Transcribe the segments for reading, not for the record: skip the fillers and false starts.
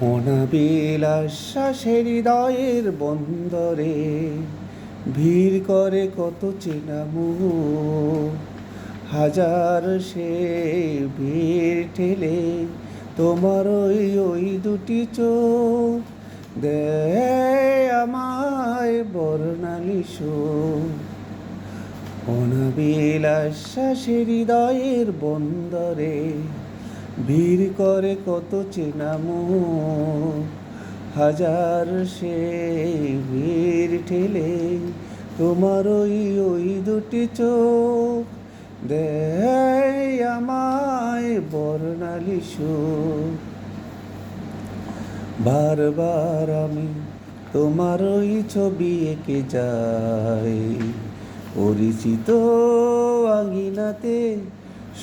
অনাবিল আশ্বাসের হৃদয়ের বন্দরে ভিড় করে কত চেনা মুখ, হাজার সে ভিড় ঠেলে তোমার ওই দুটি চোখ দেয় আমায় বর্ণালী সুখ। অনাবিল আশ্বাসের হৃদয়ের বন্দরে ভিড় করে কত চেনা মুখ, হাজার সে ভিড় ঠেলে তোমার ওই দুটি চোখ দেয় আমায় বর্ণালী সুখ। বারবার আমি তোমার ওই ছবি এঁকে যাই পরিচিত আঙিনাতে,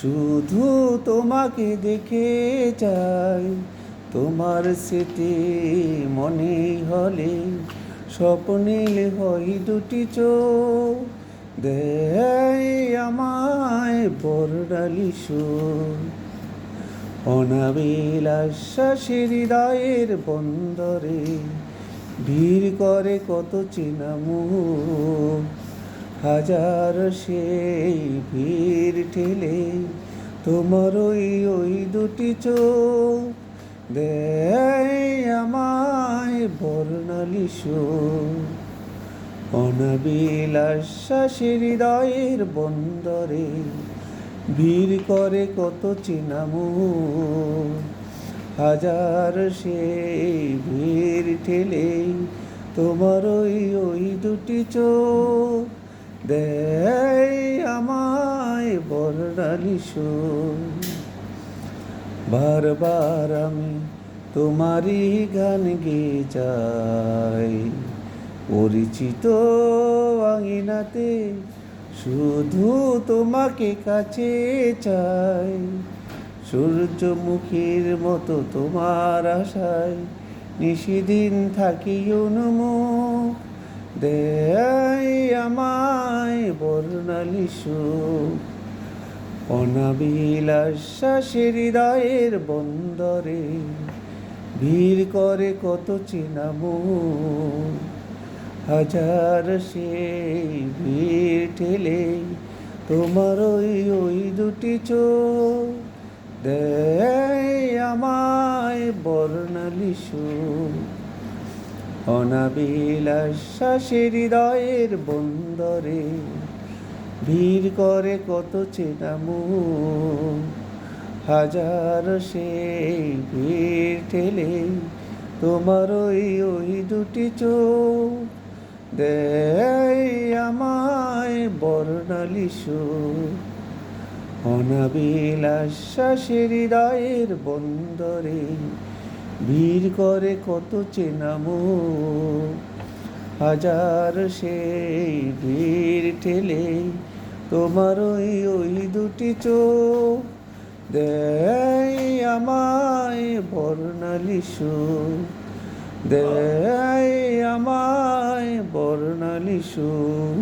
শুধু তোমাকে দেখে যাই। তোমার স্মৃতি মনে হলে স্বপ্নে হয় দুটি চোখ দেয় আমায় বর্ণালী সুখ। অনাবিল আশ্বাসের হৃদয়ের বন্দরে ভিড় করে কত চেনা মুখ, হাজার সেই ভিড় ঠেলে তোমার ওই দুটি চোখ দেয় আমায় বর্ণালী সুখ। অনাবিল আশ্বাসের হৃদয়ের বন্দরে ভিড় করে কত চেনা মুখ, হাজার সেই ভিড় ঠেলে তোমার ওই দুটি চোখ দেয় আমায় বর্ণালী সুখ। বারবার আমি তোমারই গান গেয়ে যাই পরিচিত আঙিনাতে, শুধু তোমাকে কাছে চাই। সূর্যমুখীর মতো তোমার আশায় নিশিদিন থাকি উন্মুখ দেয় আমায় বর্ণালী সুখ। অনাবিল আশ্বাসের হৃদয়ের বন্দরে ভিড় করে কত চেনা মুখ, হাজার সেই ভিড় ঠেলে তোমার ওই দুটি চোখ দেয় আমায় বর্ণালী সুখ। অনাবিল আশ্বাসের হৃদয়ের বন্দরে ভিড় করে কত চেনা মুখ, হাজার সেই ভিড় ঠেলে তোমার ওই দুটি চোখ দেয় আমায় বর্ণালী সুখ। অনাবিল আশ্বাসের হৃদয়ের বন্দরে ভিড় করে কত চেনা মুখ, হাজার সেই ভিড় ঠেলে তোমার ওই দুটি চোখ দেয় আমায় বর্ণালী সুখ, দেয় আমায় বর্ণালী সুখ।